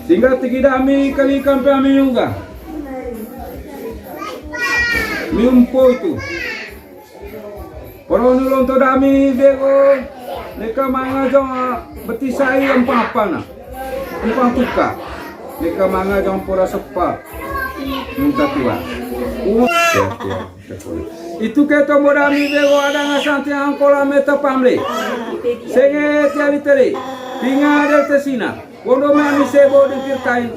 Sehingga tigidami kali kampe ami juga. Miumpo itu. Orang nulung to dami bego neka manga jong betisai empang apa na. Empang tuka. Neka manga jong pura sepa. Minta tua. Itu keto modami bego ada ngasanti angkola meta pamle. Senge tiari teri. Tinga del tesina. Kondo mami sebo dikirtain.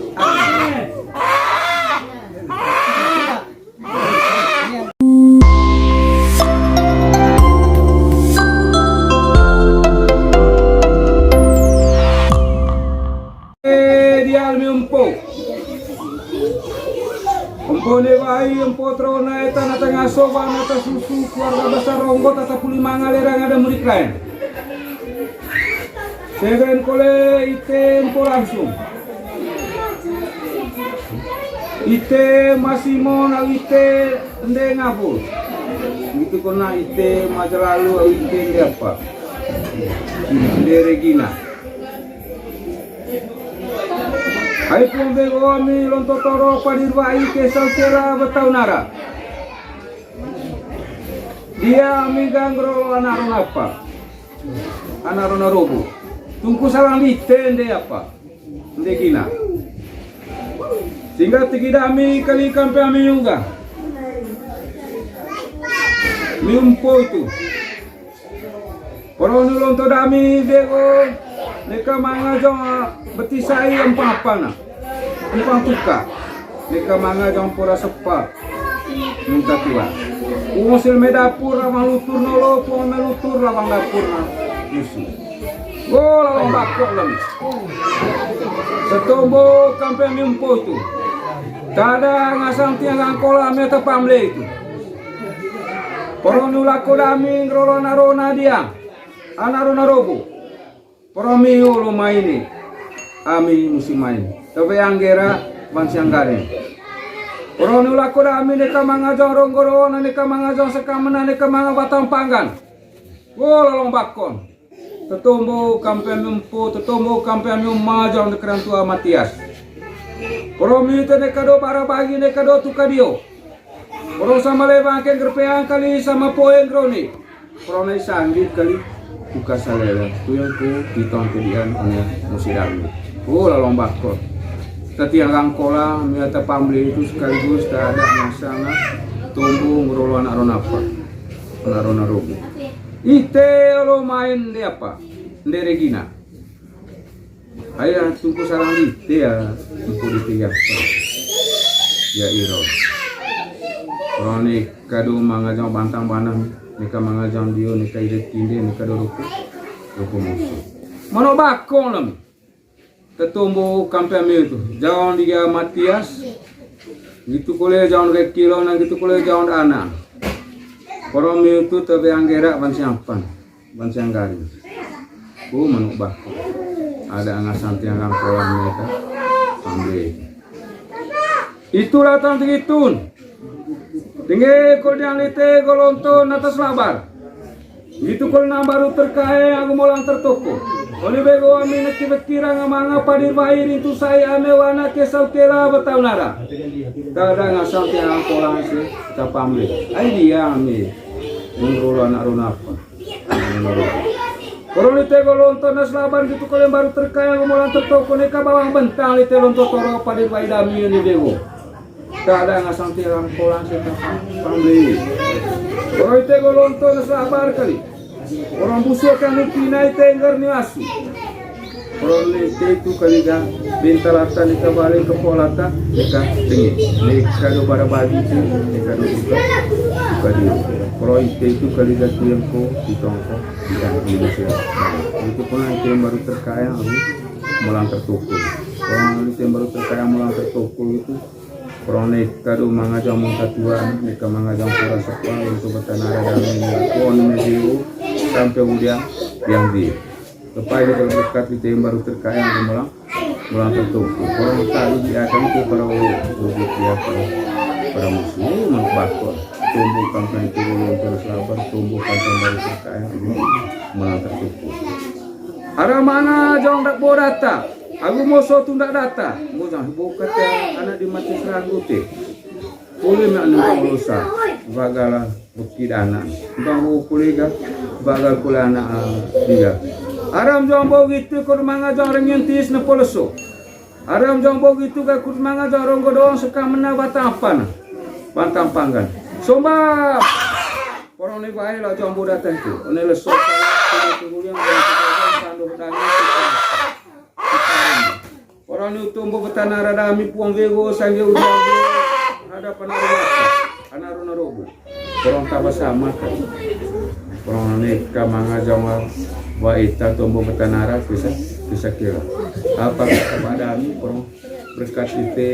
Empone bayi empo trona eta na tengah soba na susu keluarga besar ronggot atau pulimanga lerang ada murid lain. Segen kole ite empo langsung. Ite masih mau na ite ende ngabul. Itu kena ite masa lalu ite apa? Ite Regina. Hai pun bego ami lontotoro padirwai ke sautera betaunara. Dia ami ganggro anaron apa? Anaron robo. Tungku salang litende apa? Ndegina. Sehingga tigida ami kali kampe ami juga. Miumpo itu. Orang nulung to dami bego neka manga jong betisai empang apa na. Empang tuka. Neka manga jong pura sepa. Minta tua. Umusil medapur rawang lutur nolo tuang melutur rawang dapur na musuh. Oh lawang bakok lami. Setombo kampe miumpo itu. Tada ngasang tiang angkola meta pamle itu. Porong nulako dami ngrolo narona dia. Anarona robo. Poromio lo maini. Ami musim main. Tapi anggera bansiang garing. Porong nulako dami neka mangajong ronggoro neka mangajong sekamena neka manga batang panggan. Oh lolong bakon. Tetombo kampe mumpo, tetombo kampe mumajong dekeran tua Matias. Poromio te neka do para bagi neka do tukadio. Porong sama lebangken gerpeang kali sama poeng kroni. Porong sanggit kali. Buka salela, tu yang ku ditong kedian oleh musidami. Oh lalong bakor. Tetiang rangkola, miata pamli itu sekaligus tak ada masana tumbuh ngerolo anak ronapa, anak rona robo. Ite lo main di apa? Di Regina. Ayah tunggu sarang ite ya, tunggu di apa? Ya iro. Roni kado mangajang bantang banam. Nika mangajang dio, nika irit kinde, nika do ruku musuh. Mano bakong lam. Tetumbo kampe ami itu. Jawan dia Matias. Gitu kole jawan ke kilo na gitu kole jawan ana. Korom itu tebe anggera bansiampan. Bansiang garing. Mano bakong. Ada angasan tiang rangkolan mereka. Ambil. Itulah tang tigitun. Tinggi kol yang lite golonton atas labar. Gitu kol na baru terkaya aku molang tertoko. Oli bego ami nakibekira ngamanga padir bahir itu saya amewana ke sautera betaunara. Kada ngasam tiang kolang si tapamle. Ai dia ami ngrolo anak runapa. Koro lite golonton atas labar gitu kol yang baru terkaya aku molang tertoko neka bawang bentang lite lonto toro padir bahir dami ni bego. Tak ada ngasang tiang kolang kita pamli. Orang itu golonton sabar kali. Orang busuk kan pinai tengger ni asu. Orang itu kali kan bintalata ni kabale ke polata nika tinggi. Nika do bara bagi tu nika do buka kali. Orang itu kali kan tu yang ko ditongko di Indonesia. Itu pun itu yang baru terkaya mulang tertoko. Orang itu yang baru terkaya mulang tertoko itu. Orang neka do mangajang mengkatuan, neka mangajang pura sepa untuk bertanara dan mengakon medio sampai udah yang di. Lepas itu kalau dekat kita yang baru terkaya mulang tertutup. Orang tahu dia akan ke para wujud dia para musuh mengkakon. Tumbuh kampanye itu terus labar, tumbuh kampanye baru terkaya mulang tertutup. Ada mana jong dak bodata? Aku mau so tunda data, mau jangan buka anak di mati serang gute. Boleh nak nentang lusa, bagala bukti dana. Nentang kuliga, bagal kula anak dia. Aram jang bau gitu, kau manga jang orang yang tis na poloso. Aram jang bau gitu, kau manga jang orang godong suka mena batang apa na, bantang panggan. Somba, orang ni baik lah jang bau datang tu. Oni lesok, tunggu yang sandu dana. Orang ni tumbuh bertanah rada mi puang vego sange udang ada panarwata anaruna robo orang tak bersama kan orang ni kamanga jawa wa ita tumbuh bertanah rada bisa kira apa kepada kami orang berkat itu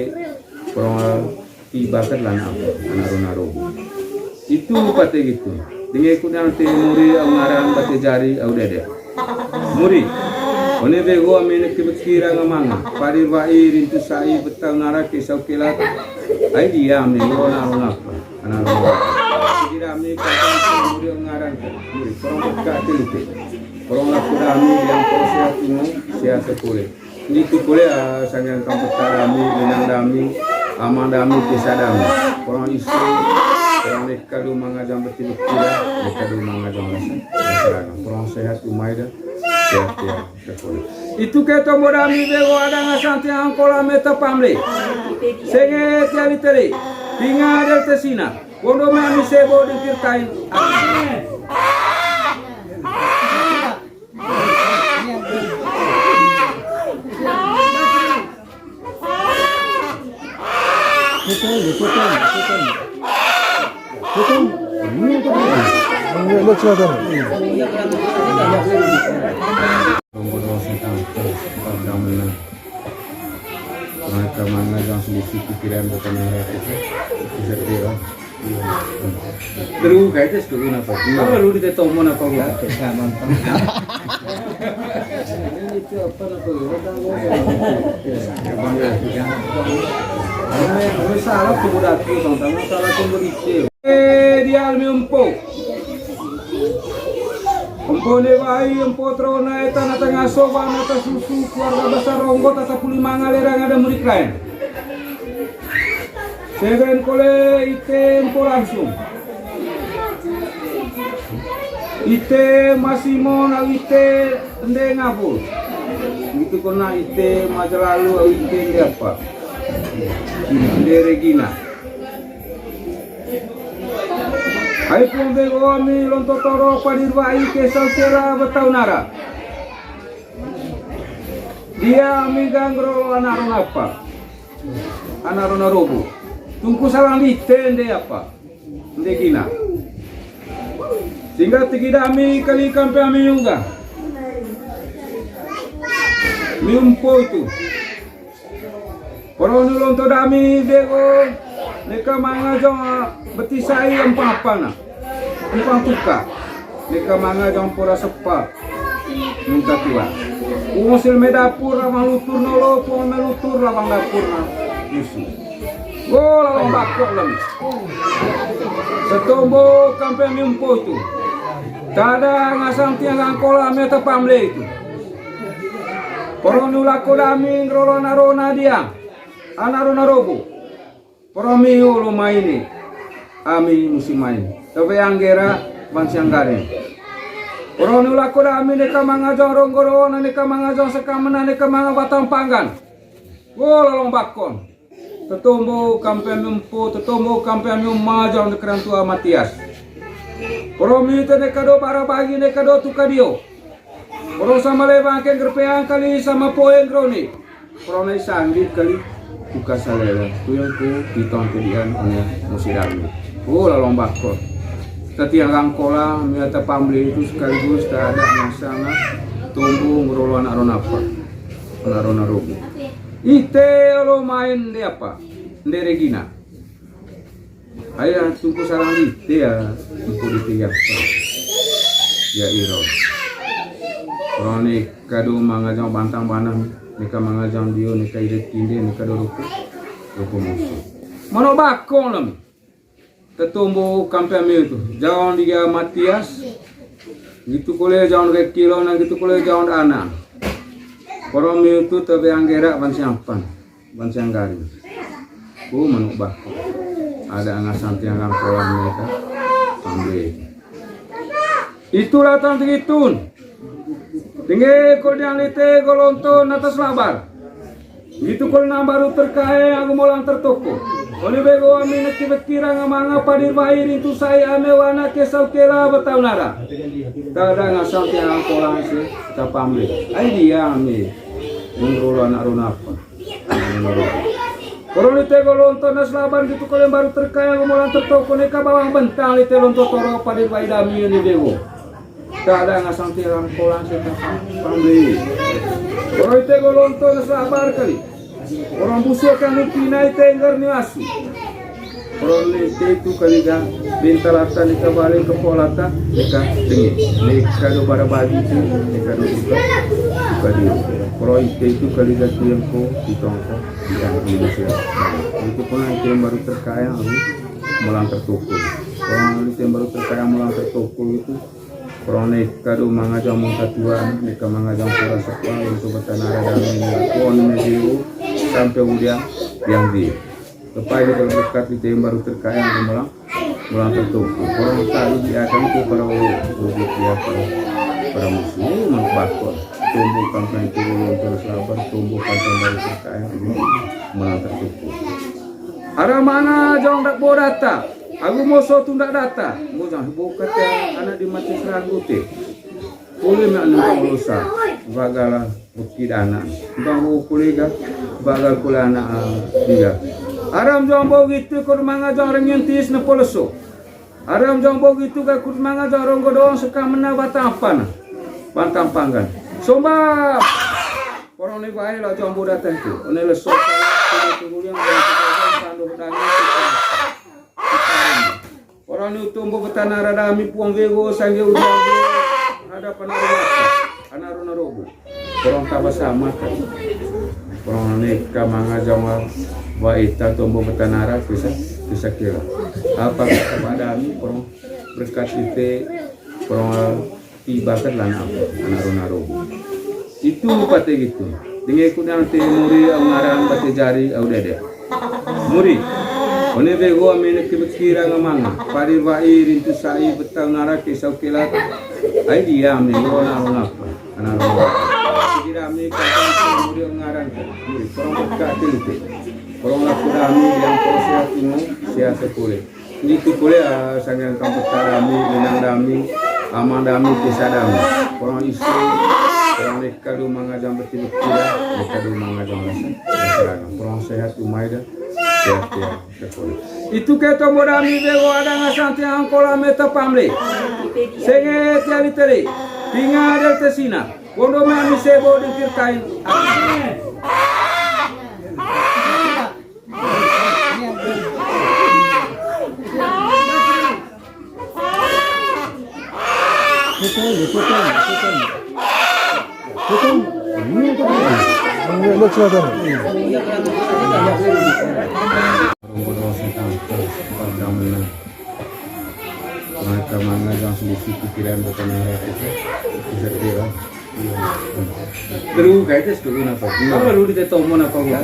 orang tiba kan lana anaruna robo itu pate gitu dengan ikut nanti muri ngaran pate jari au dede muri Oni bego amene kibekira ngamanga parir wai rintu sai betang nara kisau kilat ai dia ame ona apa ana kira ame kata muri ngaran muri porong ka tilite porong la kurami yang proses tinu sia sekule ni tu kule sangan kampetara ame minang dami amandami kisadami porong isu porong nekadu mangajam betil kira nekadu mangajam rasa porong sehat umaida ya, itu kita modami bego ada ngasanti angkola meta pamle senge tiali teri tinga del tesina wondo mami sebo dikirtain mereka mana yang sedikit pikiran bertanya itu bisa kira terus kayak itu sekolah apa kalau lu di tomo apa ya mantap ini itu apa apa salah kemudian sama salah kemudian dia almiumpo Empone bayi empo trona eta na tengah soba na susu keluarga besar ronggo tata puli manga lerang ada murid lain. Segen kole ite empo langsung. Ite masimo na ite ende ngapul. Gitu kona ite masa lalu ite ende apa? Ende Regina. Hai pun bego ami lonto toro padirwai ke sautera betaunara. Dia ami ganggro anarona apa? Anarona robo. Tungku salang ditende apa? Ndegina. Sehingga tigida ami kali kampe ami juga. Miumpo itu. Koronu lonto dami bego neka manga jong betisai empang tuka neka manga jong pura sepa minta tua usil medapur rawang lutur nolo pun melutur rawang dapur na musuh go lawang bakok lem setombo kampe miumpo itu tada ngasang tiang angkola meta pamle itu poronu lako damin rolona rona dia anarona robo Poromi lo maini, ami musim main. Tapi anggera bansianggare. Poromi lakora ami neka mangajong ronggoro, neka mangajong sekamana, neka manga batang panggan. Golong bakon. Tetombo kampen mempo, tetombo kampen memajong dekeran tua Matias. Poromi te neka do para bagi neka do tukadio. Poro sama lewang ke gerpeang kali sama poen groni. Poromi sanggit kali. Buka salela, tuyang ku ditong kedian oleh musirami. Lalu bakor. Tetiang rangkola, miata pambeli itu sekaligus tak ada masana tumbuh ngerolo anak ronapa, anak rona robo. Ite lo main de apa? De Regina. Ayah tunggu sarang ite ya, tunggu di tiga. Ya iro. Roni kado mangajang bantang banang. Nika mangajang dio, nika irit kinde, nika doruku musuh. Mano bakong lam. Tetumbo kampe itu. Jawan dia Matias. Gitu kole jawan ke kilo, na gitu kole jawan anak. Koromi itu tebe anggerak ban siampan, ban sianggari. Manuk bako. Ada angasan tiang kolam mereka. Ambil. Itulah tang tigitun. Tinggi kol yang lite golonton atas labar. Itu kol baru terkait aku molang tertoko. Oli bego amin kira ngamanga padir bahir itu saya amewana kesau kera betaunara. Tada ngasal tiang kolam sih tapamle. Ai dia ame. Mengrolo anak runapa. Kalau lite golonton nas laban gitu kol baru terkait aku molang tertoko neka bawang bentang lite lonto toro padir bahir dami ini bego. Tada ngasal tiang kolam sih tapamle. Kalau itu golonton sabar kali. Orang busuk kami pinai tenggar ni asu. Orang itu kali kan bintalata ni kabalik ke polata nika tinggi. Nika do pada bagi tu nika do buka kali. Kalau itu kali kan yang ko ditongko yang Indonesia. Itu pun yang baru terkaya aku mulang tertuku. Orang yang baru terkaya mulang tertuku itu. Orang neka do manga jamu tatuan, neka manga jamu pura sepang untuk bertanara dan mengakon meziu sampai udah yang di. Lepas itu kalau dekat itu yang baru terkaya yang mulang tertutup. Orang tadi dia akan itu para wujud dia para muslim bakor tumbuh kampung itu terus lapar tumbuh kampung baru terkaya ini mulang tertutup. Ada mana jong dak bodata? Aku mau suatu ndak data, mau jangan buka anak di mati serang gute. Boleh nak nunggu lusa, bagalah bukti anak. Bangku kuliah, bagal kuliah anak dia. Aram jong bau gitu, kur manga jong renyentis na poloso. Aram jong bau gitu, kur manga jong ronggo doang suka menabata apa na? Pantang panggan. Sombak, orang ni baik lah jong bau datang tu. Oni leso tunggu yang sanduh daging. Orang itu tumbuh petana rada mi puang vego sangge udang ada panaruna robo. Orang tak bersama kan. Orang neka manga jamal waita tumbuh petana rada bisa kira. Apa kepada kami orang berkat itu orang tiba kan lana panaruna robo. Itu pate gitu. Dengan ikut nanti muri ngaran pate jari udah deh. Muri. Oni bego amene kibekira ngamanga pari vai rintu sai betau nara kesau kelat ai dia amene ona apa ana ro kira amene kan muri ngaran muri korong ka tilite korong aku dami yang proses ini sia sekule itu kule sangan kamputara ami minang dami amandami kesadami korong isu korong nekadu mangajam betul kira nekadu mangajam rasa korong sehat umaida itu kita modami bego ada ngasanti angkola meta pamle senge tiali teri tinga del tesina kondo mami sebo dikir kain mereka mana yang sedikit pikiran berkenaan bisa kira terus kayaknya setuju apa baru ditemon apa gua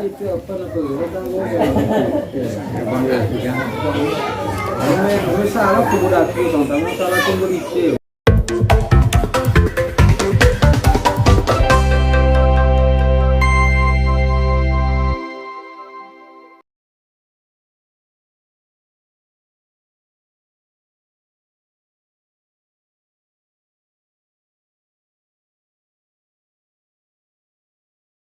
itu apa salah kubu datu salah kubu itu